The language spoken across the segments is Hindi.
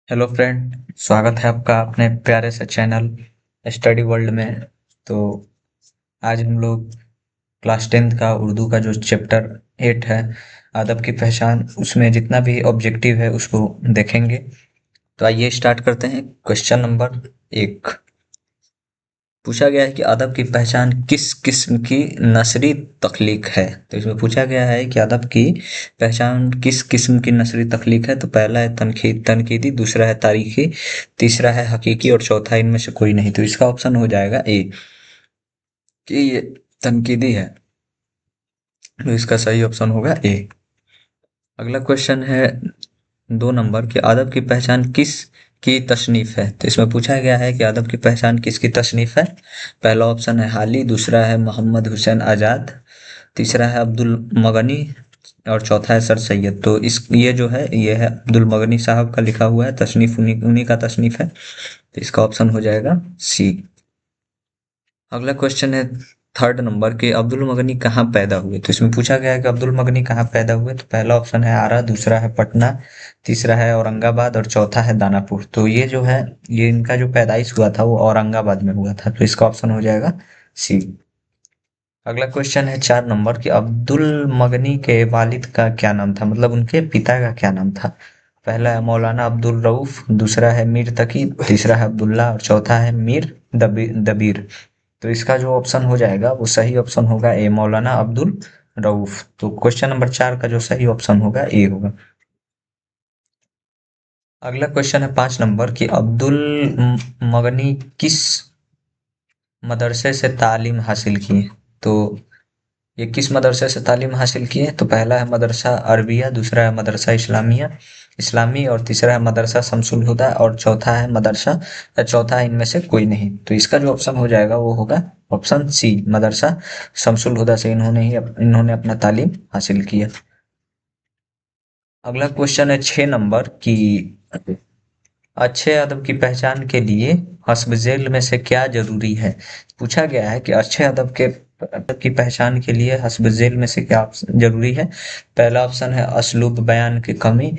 हेलो फ्रेंड, स्वागत है आपका अपने प्यारे से चैनल स्टडी वर्ल्ड में। तो आज हम लोग क्लास 10th का उर्दू का जो चैप्टर 8 है, अदब की पहचान, उसमें जितना भी ऑब्जेक्टिव है उसको देखेंगे। तो आइए स्टार्ट करते हैं। क्वेश्चन नंबर 1 पूछा गया है कि अदब की पहचान किस किस्म की नसरी तख्लीक है। तो इसमें पूछा गया है कि अदब की पहचान किस किस्म की नसरी तख्लीक है। तो पहला है तनकीदी, दूसरा है तारीखी, तीसरा है हकीकी और चौथा इनमें से कोई नहीं। तो इसका ऑप्शन हो जाएगा ए कि ये तनकीदी है। तो इसका सही ऑप्शन होगा ए। अगला क्वेश्चन है 2 नंबर कि अदब की पहचान किस की तसनीफ है। तो इसमें पूछा गया है कि अदब की पहचान किसकी तसनीफ है। पहला ऑप्शन है हाली, दूसरा है मोहम्मद हुसैन आज़ाद, तीसरा है अब्दुल मगनी और चौथा है सर सैयद। तो इस ये जो है ये है अब्दुल मगनी साहब का लिखा हुआ है, तसनीफ उन्हीं उन्हीं का तसनीफ है। तो इसका ऑप्शन हो जाएगा सी। अगला क्वेश्चन है 3rd नंबर कि अब्दुल मगनी कहाँ पैदा हुए। तो इसमें पूछा गया है कि अब्दुल मगनी कहाँ पैदा हुए। तो पहला ऑप्शन है आरा, दूसरा है पटना, तीसरा है औरंगाबाद और चौथा है दानापुर। तो ये जो है ये इनका जो पैदाइश हुआ था वो औरंगाबाद में हुआ था। तो इसका ऑप्शन हो जाएगा सी। अगला क्वेश्चन है 4 नंबर कि अब्दुल मगनी के वालिद का क्या नाम था, मतलब उनके पिता का क्या नाम था। पहला है मौलाना अब्दुल रऊफ, दूसरा है मीर तकी, तीसरा है अब्दुल्ला और चौथा है मीर दबीर। तो इसका जो ऑप्शन हो जाएगा वो सही ऑप्शन होगा ए, मौलाना अब्दुल रऊफ। तो क्वेश्चन नंबर 4 का जो सही ऑप्शन होगा ए होगा। अगला क्वेश्चन है 5 नंबर कि अब्दुल मगनी किस मदरसे से तालीम हासिल की है। तो ये किस मदरसे से तालीम हासिल की है। तो पहला है मदरसा अरबिया, दूसरा है मदरसा इस्लामिया इस्लामी और तीसरा है मदरसा शमसुल हुदा और चौथा है इनमें से कोई नहीं। तो इसका जो ऑप्शन हो जाएगा वो होगा ऑप्शन सी, मदरसा शमसुल हुदा से इन्होंने अपना तालीम हासिल किया। अगला क्वेश्चन है 6 नंबर कि अच्छे अदब की पहचान के लिए हस्ब ज़ेल में से क्या ज़रूरी है। पूछा गया है कि अच्छे अदब की पहचान के लिए हस्ब ज़ेल में से क्या ज़रूरी है। पहला ऑप्शन है असलूब बयान की कमी,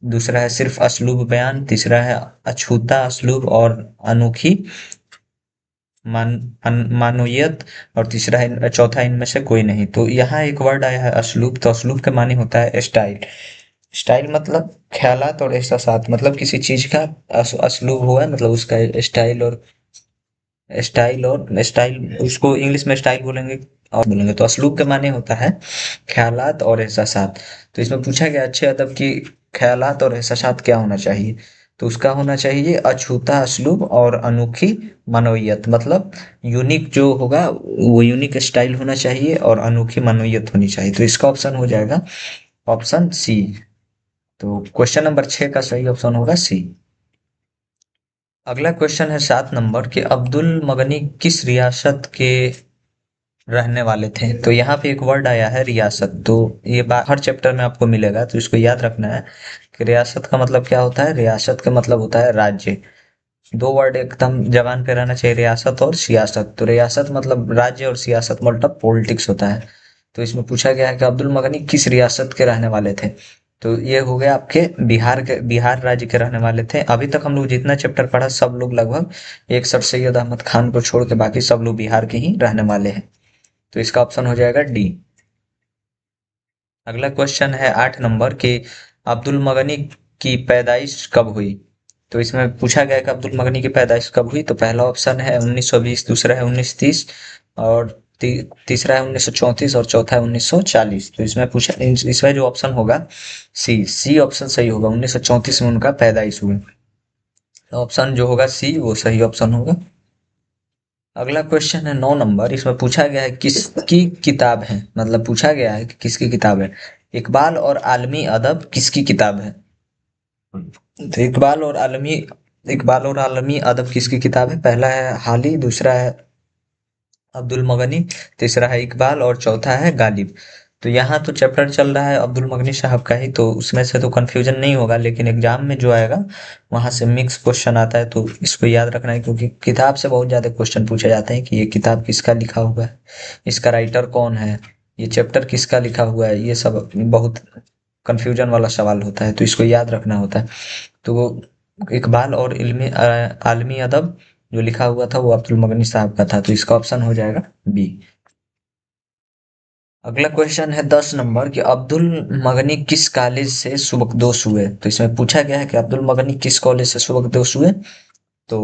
दूसरा है सिर्फ असलूब बयान, तीसरा है अछूता असलूब और अनोखी मानोयत और चौथा इनमें से कोई नहीं। तो यहाँ एक वर्ड आया है असलूब। तो असलूब के माने होता है स्टाइल। स्टाइल मतलब ख्यालात और एहसासात, मतलब किसी चीज का असलूब हुआ है, मतलब उसका स्टाइल उसको इंग्लिश में स्टाइल बोलेंगे और बोलेंगे। तो असलूब के माने होता है ख्यालात और एहसासात। तो इसमें पूछा गया अच्छे अदब की ख्यालात और एहसासात क्या होना चाहिए। तो उसका होना चाहिए अछूता असलूब और अनोखी मनोयत, मतलब यूनिक जो होगा वो यूनिक स्टाइल होना चाहिए और अनोखी मनोयत होनी चाहिए। तो इसका ऑप्शन हो जाएगा ऑप्शन सी। तो क्वेश्चन नंबर 6 का सही ऑप्शन होगा सी। अगला क्वेश्चन है 7 नंबर कि अब्दुल मगनी किस रियासत के रहने वाले थे। तो यहाँ पे एक वर्ड आया है रियासत। तो ये हर चैप्टर में आपको मिलेगा, तो इसको याद रखना है कि रियासत का मतलब क्या होता है। रियासत का मतलब होता है राज्य। दो वर्ड एकदम जबान पे रहना चाहिए, रियासत और सियासत। तो रियासत मतलब राज्य और सियासत मतलब पॉलिटिक्स होता है। तो इसमें पूछा गया है कि अब्दुल मगनी किस रियासत के रहने वाले थे। तो ये हो गया आपके बिहार राज्य के रहने वाले थे। अभी तक हम लोग जितना चैप्टर पढ़ा सब लोग लगभग एक सर सैयद अहमद खान को छोड़ के बाकी सब लोग बिहार के ही रहने वाले हैं। तो इसका ऑप्शन हो जाएगा डी। अगला क्वेश्चन है 8 नंबर कि अब्दुल मगनी की पैदाइश कब हुई। तो इसमें पूछा गया कि अब्दुल मगनी की पैदाइश कब हुई। तो पहला ऑप्शन है 1920, दूसरा है 1930 और तीसरा है 1934 और चौथा है 1940। तो इसमें इसमें जो ऑप्शन होगा सी ऑप्शन सही होगा। 1934 में उनका पैदाइश हुई। तो ऑप्शन जो होगा सी वो सही ऑप्शन होगा। अगला क्वेश्चन है 9 नंबर। इसमें पूछा गया है किसकी किताब है, मतलब पूछा गया है कि किसकी किताब है। इकबाल और आलमी अदब किसकी किताब है। तो इकबाल और आलमी अदब किसकी किताब है। पहला है हाली, दूसरा है अब्दुल मगनी, तीसरा है इकबाल और चौथा है गालिब। तो यहाँ तो चैप्टर चल रहा है अब्दुल मगनी साहब का ही, तो उसमें से तो कंफ्यूजन नहीं होगा, लेकिन एग्जाम में जो आएगा वहां से मिक्स क्वेश्चन आता है। तो इसको याद रखना है क्योंकि किताब से बहुत ज्यादा क्वेश्चन पूछे जाते हैं कि ये किताब किसका लिखा हुआ है, इसका राइटर कौन है, ये चैप्टर किसका लिखा हुआ है। ये सब बहुत कंफ्यूजन वाला सवाल होता है, तो इसको याद रखना होता है। तो इकबाल और इल्मी आलमी अदब जो लिखा हुआ था वो अब्दुल मगनी साहब का था, तो इसका ऑप्शन हो जाएगा बी। अगला क्वेश्चन है 10 नंबर कि अब्दुल मगनी किस कॉलेज से सुबकदोश हुए। तो इसमें पूछा गया है कि अब्दुल मगनी किस कॉलेज से सुबकदोश हुए। तो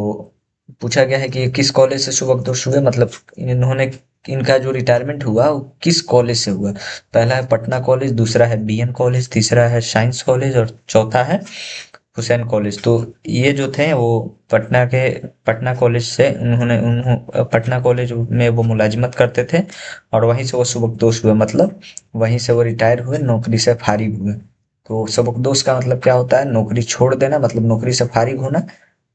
पूछा गया है कि ये किस कॉलेज से सुबकदोश हुए, मतलब इन्होंने इनका जो रिटायरमेंट हुआ वो किस कॉलेज से हुआ। पहला है पटना कॉलेज, दूसरा है बीएन कॉलेज, तीसरा है साइंस कॉलेज और चौथा है हुसैन कॉलेज। तो ये जो थे वो पटना कॉलेज से पटना कॉलेज में वो मुलाजिमत करते थे और वहीं से वो सुबकदोश हुए, मतलब वहीं से वो रिटायर हुए, नौकरी से फारिग हुए। तो सुबकदोश का मतलब क्या होता है, नौकरी छोड़ देना, मतलब नौकरी से फारिग होना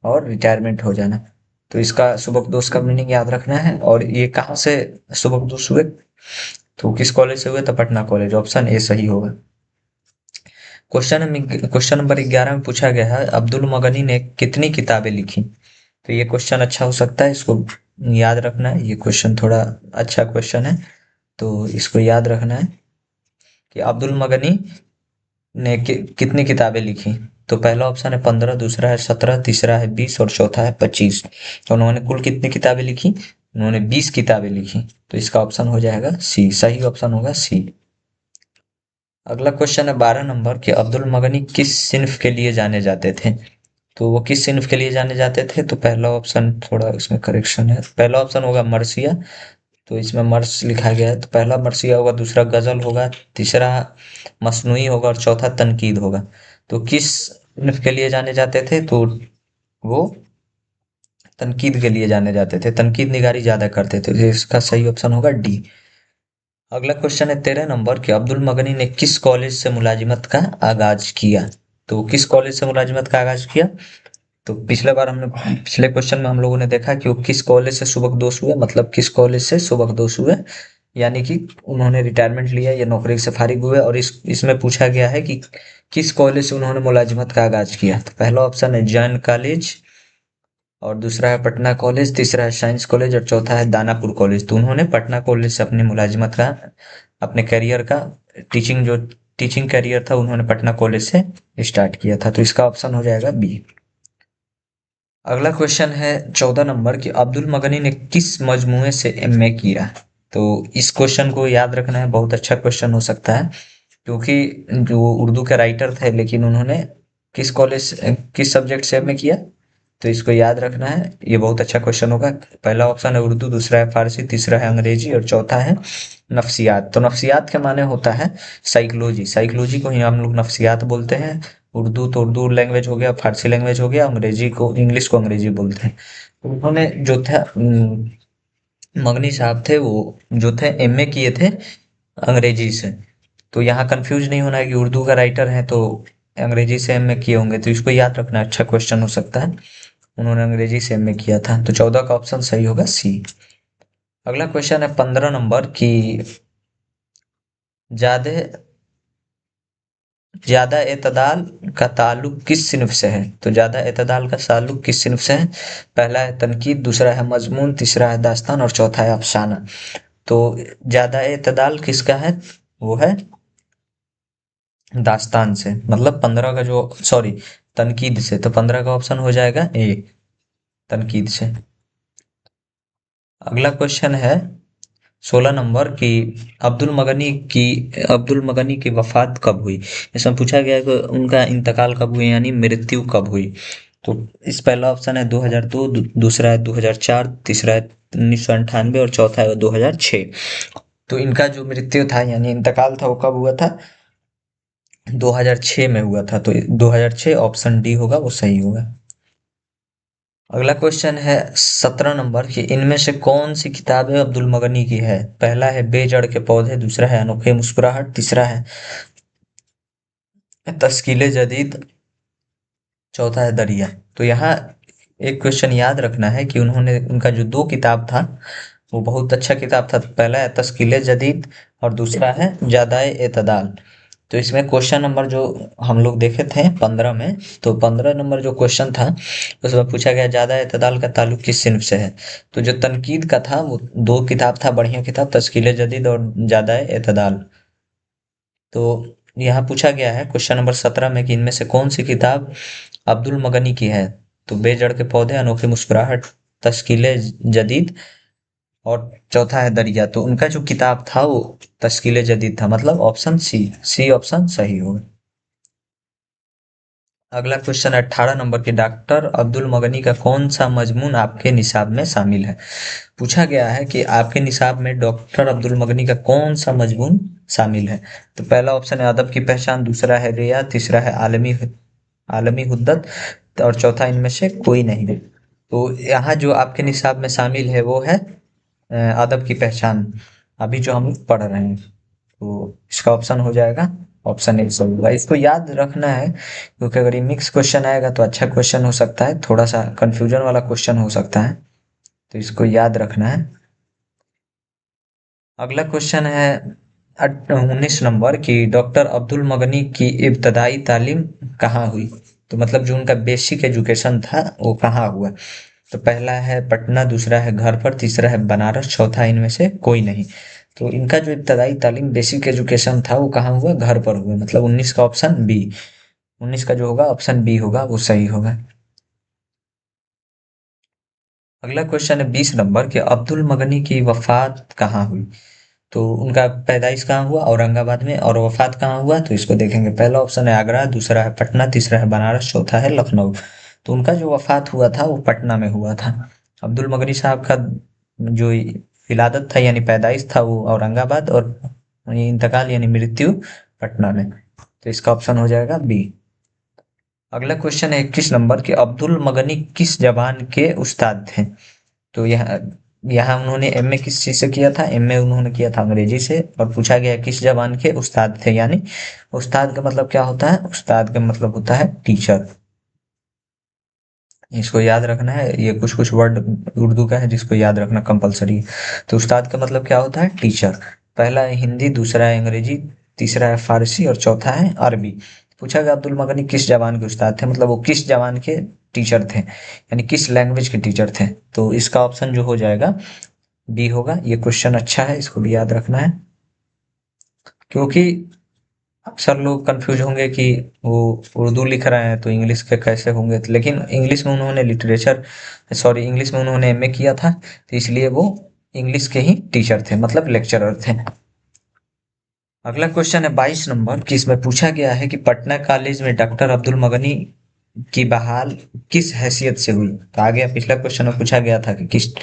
और रिटायरमेंट हो जाना। तो इसका सुबकदोश का मीनिंग याद रखना है। और ये कहाँ से सुबकदोश हुए, तो किस कॉलेज से हुए, तो पटना कॉलेज, ऑप्शन ए सही होगा। क्वेश्चन नंबर 11 में पूछा गया है अब्दुल मगनी ने कितनी किताबें लिखी। तो ये क्वेश्चन अच्छा हो सकता है, इसको याद रखना है। ये क्वेश्चन थोड़ा अच्छा क्वेश्चन है, तो इसको याद रखना है कि अब्दुल मगनी ने कितनी किताबें लिखी। तो पहला ऑप्शन है 15, दूसरा है 17, तीसरा है 20 और चौथा है 25। तो उन्होंने कुल कितनी किताबें लिखी, उन्होंने 20 किताबें लिखी। तो इसका ऑप्शन हो जाएगा सी, सही ऑप्शन होगा सी। अगला क्वेश्चन है 12 नंबर कि अब्दुल मगनी किस सिन्फ के लिए जाने जाते थे। तो वो किस सिन्फ के लिए जाने जाते थे, तो पहला ऑप्शन, थोड़ा इसमें करेक्शन है, पहला ऑप्शन होगा मर्सिया। तो इसमें मर्स लिखा गया है, तो पहला मर्सिया होगा, दूसरा गजल होगा, तीसरा मसनूई होगा और चौथा तनकीद होगा। तो किस सिन्फ के लिए जाने जाते थे, तो वो तनकीद के लिए जाने जाते थे, तनकीद निगारी ज्यादा करते थे। तो इसका सही ऑप्शन होगा डी। अगला क्वेश्चन है 13 नंबर कि अब्दुल मगनी ने किस कॉलेज से मुलाजिमत का आगाज किया। तो किस कॉलेज से मुलाजिमत का आगाज किया, तो पिछले क्वेश्चन में हम लोगों ने देखा कि वो किस कॉलेज से सुबकदोश हुए, मतलब किस कॉलेज से सुबकदोश हुए, यानी कि उन्होंने रिटायरमेंट लिया या नौकरी से फारिग हुए। और इसमें पूछा गया है कि किस कॉलेज से उन्होंने मुलाजिमत का आगाज किया। तो पहला ऑप्शन है जैन कॉलेज और दूसरा है पटना कॉलेज, तीसरा है साइंस कॉलेज और चौथा है दानापुर कॉलेज। तो उन्होंने पटना कॉलेज से अपनी मुलाजिमत का, अपने करियर का, टीचिंग करियर था, उन्होंने पटना कॉलेज से स्टार्ट किया था। तो इसका ऑप्शन हो जाएगा बी। अगला क्वेश्चन है 14 नंबर कि अब्दुल मगनी ने किस मजमुए से एमए किया। तो इस क्वेश्चन को याद रखना है, बहुत अच्छा क्वेश्चन हो सकता है, क्योंकि जो उर्दू के राइटर थे, लेकिन उन्होंने किस सब्जेक्ट से एमए किया। तो इसको याद रखना है, ये बहुत अच्छा क्वेश्चन होगा। पहला ऑप्शन है उर्दू, दूसरा है फारसी, तीसरा है अंग्रेजी और चौथा है नफ्सियात। तो नफ्सियात के माने होता है साइकोलॉजी, साइकोलॉजी को ही हम लोग नफ्सियात बोलते हैं। उर्दू तो उर्दू लैंग्वेज हो गया, फारसी लैंग्वेज हो गया, अंग्रेजी को, इंग्लिश को अंग्रेजी बोलते हैं। तो उन्होंने जो था मगनी साहब थे, वो जो थे एमए किए थे अंग्रेजी से। तो यहाँ कंफ्यूज नहीं होना है कि उर्दू का राइटर है तो अंग्रेजी से एमए किए होंगे, तो इसको याद रखना, अच्छा क्वेश्चन हो सकता है। उन्होंने अंग्रेजी से एमए किया था, तो 14 का ऑप्शन सही होगा सी। अगला क्वेश्चन है 15 नंबर की ज्यादा ज्यादा एतदाल का ताल्लुक किस सिन्फ से है। तो ज्यादा एतदाल का ताल्लुक किस सिन्फ से है। पहला है तनकीद, दूसरा है मजमून, तीसरा है दास्तान और चौथा है अफसाना। तो ज्यादा एतदाल किसका है, वो है दास्तान से, मतलब 15 का जो, सॉरी, तनकीद से। तो 15 का ऑप्शन हो जाएगा ए, तनकीद से। अगला क्वेश्चन है 16 नंबर की अब्दुल मगनी की वफात कब हुई। इसमें पूछा गया है कि उनका इंतकाल कब हुई, यानी मृत्यु कब हुई। तो इस पहला ऑप्शन है 2002, दूसरा है 2004, तीसरा है 1998 और चौथा है 2006। तो इनका जो मृत्यु था यानी इंतकाल था वो कब हुआ था, 2006 में हुआ था। तो 2006 ऑप्शन डी होगा, वो सही होगा। अगला क्वेश्चन है 17 नंबर की इनमें से कौन सी किताबें अब्दुल मगनी की है। पहला है बेजड़ के पौधे, दूसरा है अनोखे मुस्कुराहट, तीसरा है तस्कीले जदीद, चौथा है दरिया। तो यहाँ एक क्वेश्चन याद रखना है कि उन्होंने, उनका जो दो किताब था वो बहुत अच्छा किताब था। पहला है तस्कीले जदीद और दूसरा है जादाए एतदाल। तो इसमें क्वेश्चन नंबर जो हम लोग देखे थे 15 में, तो 15 नंबर जो क्वेश्चन था उसमें पूछा गया ज्यादा एतदाल का ताल्लुक किस सिन्फ से है। तो जो तनकीद का था वो दो किताब था, बढ़िया किताब, तस्कीले जदीद और ज्यादा एतदाल। तो यहाँ पूछा गया है क्वेश्चन नंबर 17 में कि इनमें से कौन सी किताब अब्दुल मगनी की है। तो बेजड़ के पौधे, अनोखी मुस्कुराहट, तश्कीले जदीद और चौथा है दरिया। तो उनका जो किताब था वो तश्कीले जदीद था, मतलब ऑप्शन सी, सी ऑप्शन सही होगा। अगला क्वेश्चन 18 नंबर के, डॉक्टर अब्दुल मगनी का कौन सा मजमून आपके निसाब में शामिल है। पूछा गया है कि आपके निसाब में डॉक्टर अब्दुल मगनी का कौन सा मजमून शामिल है। तो पहला ऑप्शन है अदब की पहचान, दूसरा है रिया, तीसरा है आलमी आलमी हुद्दत और चौथा इनमें से कोई नहीं है। तो यहाँ जो आपके निसाब में शामिल है वो है अदब की पहचान, अभी जो हम पढ़ रहे हैं। तो इसका ऑप्शन हो जाएगा ऑप्शन ए सही होगा। इसको याद रखना है क्योंकि अगर ये मिक्स क्वेश्चन आएगा तो अच्छा क्वेश्चन हो सकता है, थोड़ा सा कंफ्यूजन वाला क्वेश्चन हो सकता है, तो इसको याद रखना है। अगला क्वेश्चन है 19 नंबर की, डॉक्टर अब्दुल मगनी की इब्तदाई तालीम कहाँ हुई। तो मतलब जो उनका बेसिक एजुकेशन था वो कहाँ हुआ। तो पहला है पटना, दूसरा है घर पर, तीसरा है बनारस, चौथा इनमें से कोई नहीं। तो इनका जो इब्तदाई तालीम बेसिक एजुकेशन था वो कहाँ हुआ, घर पर हुआ, मतलब 19 का ऑप्शन बी, 19 का जो होगा ऑप्शन बी होगा वो सही होगा। अगला क्वेश्चन है 20 नंबर के, अब्दुल मगनी की वफात कहाँ हुई। तो उनका पैदाइश कहाँ हुआ, औरंगाबाद में, और वफात कहाँ हुआ तो इसको देखेंगे। पहला ऑप्शन है आगरा, दूसरा है पटना, तीसरा है बनारस, चौथा है लखनऊ। तो उनका जो वफात हुआ था वो पटना में हुआ था। अब्दुल मगनी साहब का जो विलादत था यानी पैदाइश था वो औरंगाबाद, और इंतकाल यानी मृत्यु पटना में। तो इसका ऑप्शन हो जाएगा बी। अगला क्वेश्चन है 21 नंबर के, अब्दुल मगनी किस जबान के उस्ताद थे। तो यहाँ यहाँ उन्होंने एमए किस चीज से किया था, एमए उन्होंने किया था अंग्रेजी से, और पूछा गया किस जबान के उस्ताद थे, यानी उस्ताद का मतलब क्या होता है, उस्ताद का मतलब होता है टीचर। इसको याद रखना है, ये कुछ कुछ वर्ड उर्दू का है जिसको याद रखना कंपलसरी है। तो उस्ताद का मतलब क्या होता है, टीचर। पहला है हिंदी, दूसरा है अंग्रेजी, तीसरा है फारसी और चौथा है अरबी। पूछा गया अब्दुल मगनी किस जबान के उस्ताद थे, मतलब वो किस जबान के टीचर थे, यानी किस लैंग्वेज के टीचर थे। तो इसका ऑप्शन जो हो जाएगा बी होगा। ये क्वेश्चन अच्छा है, इसको भी याद रखना है, क्योंकि अक्सर लोग कंफ्यूज होंगे कि वो उर्दू लिख रहे हैं तो इंग्लिश के कैसे होंगे, तो लेकिन इंग्लिश में उन्होंने लिटरेचर, सॉरी इंग्लिश में उन्होंने एमए किया था, तो इसलिए वो इंग्लिश के ही टीचर थे, मतलब लेक्चरर थे। अगला क्वेश्चन है 22 नंबर की, इसमें पूछा गया है कि पटना कॉलेज में डॉक्टर अब्दुल मगनी की बहाल किस हैसियत से हुई। तो आगे पिछला क्वेश्चन में पूछा गया था कि किस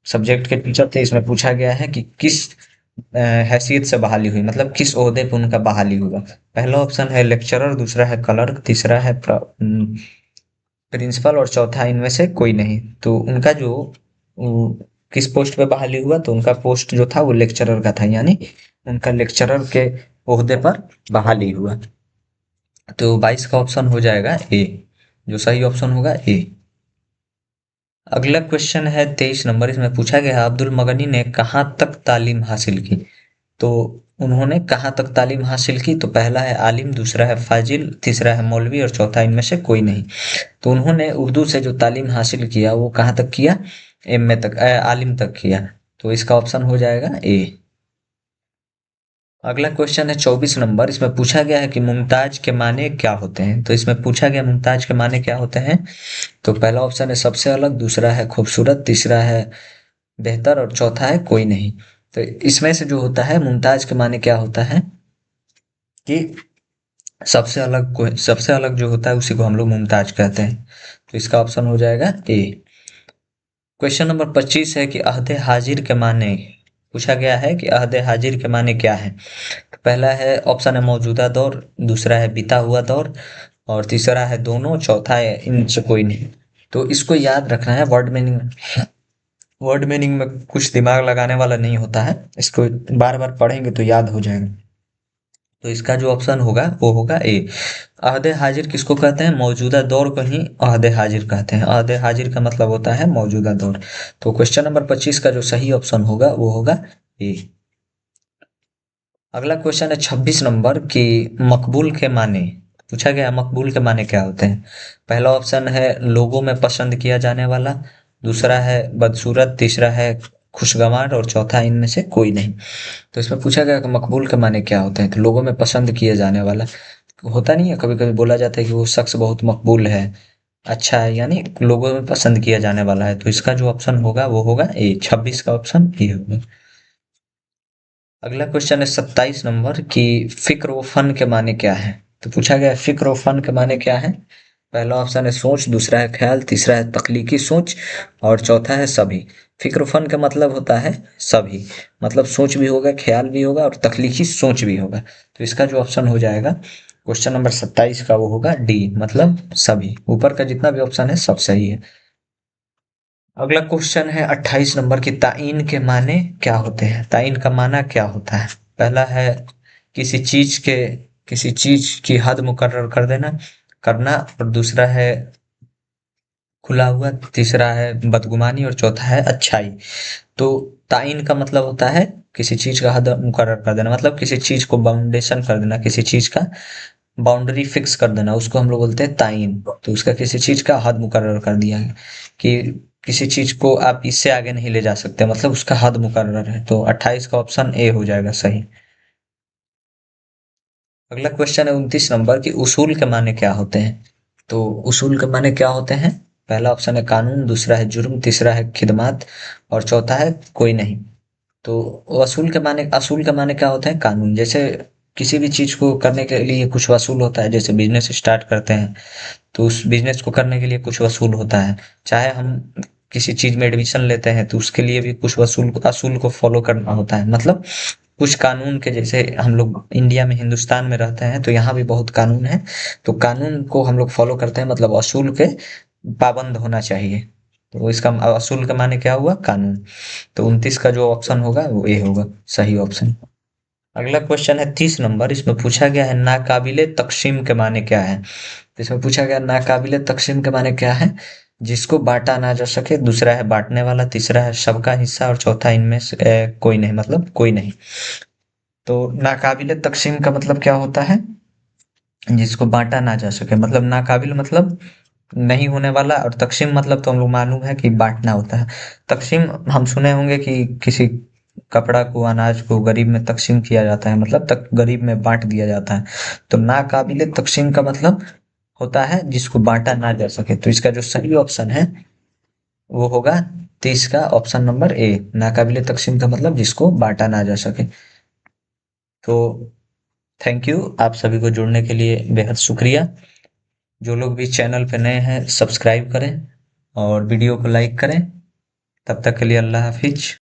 सब्जेक्ट के टीचर थे, इसमें पूछा गया है कि किस हैसियत से बहाली हुई, मतलब किस ओहदे पर उनका बहाली हुआ। पहला ऑप्शन है लेक्चरर, दूसरा है क्लर्क, तीसरा है प्रिंसिपल और चौथा इनमें से कोई नहीं। तो उनका जो किस पोस्ट पे बहाली हुआ, तो उनका पोस्ट जो था वो लेक्चरर का था, यानी उनका लेक्चरर के ओहदे पर बहाली हुआ। तो 22 का ऑप्शन हो जाएगा ए, जो सही ऑप्शन होगा ए। अगला क्वेश्चन है 23 नंबर, इसमें पूछा गया है अब्दुल मगनी ने कहाँ तक तालीम हासिल की। तो उन्होंने कहाँ तक तालीम हासिल की, तो पहला है आलिम, दूसरा है फाजिल, तीसरा है मौलवी और चौथा इनमें से कोई नहीं। तो उन्होंने उर्दू से जो तालीम हासिल किया वो कहाँ तक किया, एम ए तक, आलिम तक किया। तो इसका ऑप्शन हो जाएगा ए। अगला क्वेश्चन है 24 नंबर, इसमें पूछा गया है कि मुमताज के माने क्या होते हैं। तो इसमें पूछा गया मुमताज के माने क्या होते हैं। तो पहला ऑप्शन है सबसे अलग, दूसरा है खूबसूरत, तीसरा है बेहतर और चौथा है कोई नहीं। तो इसमें से जो होता है मुमताज के माने क्या होता है कि सबसे अलग जो होता है उसी को हम लोग मुमताज कहते हैं। तो इसका ऑप्शन हो जाएगा ए। क्वेश्चन नंबर 25 है कि अहद हाजिर के माने, पूछा गया है कि अहद हाजिर के माने क्या है। तो पहला है ऑप्शन है मौजूदा दौर, दूसरा है बीता हुआ दौर और तीसरा है दोनों, चौथा है इनसे कोई नहीं। तो इसको याद रखना है, वर्ड मीनिंग में कुछ दिमाग लगाने वाला नहीं होता है, इसको बार बार पढ़ेंगे तो याद हो जाएगा। तो इसका जो ऑप्शन होगा वो होगा ए। अहदे हाजिर किसको कहते हैं, मौजूदा दौर को ही अहदे हाजिर कहते हैं। अहदे हाजिर का मतलब होता है मौजूदा दौर। तो क्वेश्चन नंबर 25 का जो सही ऑप्शन होगा वो होगा ए। अगला क्वेश्चन है 26 नंबर की, मकबूल के माने, पूछा गया मकबूल के माने क्या होते हैं। पहला ऑप्शन है लोगों में पसंद किया जाने वाला, दूसरा है बदसूरत, तीसरा है खुशगवार और चौथा इनमें से कोई नहीं। तो इसमें पूछा गया कि मकबूल के माने क्या होते हैं, तो लोगों में पसंद किए जाने वाला। होता नहीं है, कभी कभी बोला जाता है कि वो शख्स बहुत मकबूल है, अच्छा है, यानी लोगों में पसंद किया जाने वाला है। तो इसका जो ऑप्शन होगा वो होगा ए, 26 का ऑप्शन ए होगा। अगला क्वेश्चन है 27 नंबर की, फिक्र व फन के माने क्या है। तो पूछा गया है फिक्र व फन के माने क्या है। पहला ऑप्शन है सोच, दूसरा है ख्याल, तीसरा है तख्लीकी सोच और चौथा है सभी। फिक्र व फन का मतलब होता है सभी, मतलब सोच भी होगा, ख्याल भी होगा और तख्लीकी सोच भी होगा। तो इसका जो ऑप्शन हो जाएगा क्वेश्चन नंबर 27 का वो होगा डी, मतलब सभी। ऊपर का जितना भी ऑप्शन है सब सही है। अगला क्वेश्चन है 28 नंबर की, ताइन के माने क्या होते हैं। ताइन का माना क्या होता है। पहला है किसी चीज के, किसी चीज की हद मुकर्रर कर देना, करना, और दूसरा है खुला हुआ, तीसरा है बदगुमानी और चौथा है अच्छाई। तो ताइन का मतलब होता है किसी चीज का हद मुकर्रर कर देना, मतलब किसी चीज को बाउंडेशन कर देना, किसी चीज का बाउंड्री फिक्स कर देना, उसको हम लोग बोलते हैं ताइन। तो उसका किसी चीज का हद मुकर्रर कर दिया है कि किसी चीज को आप इससे आगे नहीं ले जा सकते, मतलब उसका हद मुकर्रर है। तो 28 का ऑप्शन ए हो जाएगा सही। अगला क्वेश्चन है 29 नंबर की, उसूल के माने क्या होते हैं। तो उसूल के माने क्या होते हैं। पहला ऑप्शन है कानून, दूसरा है जुर्म, तीसरा है खिदमत और चौथा है कोई नहीं। तो असूल के माने क्या होते हैं, कानून। जैसे किसी भी चीज को करने के लिए कुछ वसूल होता है, जैसे बिजनेस स्टार्ट करते हैं तो उस बिजनेस को करने के लिए कुछ वसूल होता है। चाहे हम किसी चीज में एडमिशन लेते हैं तो उसके लिए भी कुछ वसूल असूल को फॉलो करना होता है, मतलब कुछ कानून के। जैसे हम लोग इंडिया में, हिंदुस्तान में रहते हैं तो यहाँ भी बहुत कानून है, तो कानून को हम लोग फॉलो करते हैं, मतलब असूल के पाबंद होना चाहिए। तो इसका असूल का माने क्या हुआ, कानून। तो 29 का जो ऑप्शन होगा वो ए होगा सही ऑप्शन। अगला क्वेश्चन है 30 नंबर, इसमें पूछा गया है नाकाबिले तकसीम के माने क्या है। तो इसमें पूछा गया नाकाबिले तकसीम के माने क्या है, जिसको बांटा ना जा सके, दूसरा है बांटने वाला, तीसरा है सबका हिस्सा और चौथा इनमें से कोई नहीं, मतलब कोई नहीं। तो नाकाबिले तकसीम का मतलब क्या होता है, जिसको बांटा ना जा सके, मतलब नाकाबिल मतलब नहीं होने वाला, और तकसीम मतलब तो हम लोग मालूम है कि बांटना होता है। तकसीम हम सुने होंगे कि किसी कपड़ा को, अनाज को गरीब में तकसीम किया जाता है, मतलब तक गरीब में बांट दिया जाता है। तो नाकाबिले तकसीम का मतलब होता है जिसको बांटा ना जा सके। तो इसका जो सही ऑप्शन है वो होगा 30 का ऑप्शन नंबर ए, नाकाबिले तकसीम का मतलब जिसको बांटा ना जा सके। तो थैंक यू, आप सभी को जुड़ने के लिए बेहद शुक्रिया। जो लोग भी चैनल पे नए हैं सब्सक्राइब करें और वीडियो को लाइक करें। तब तक के लिए अल्लाह हाफिज।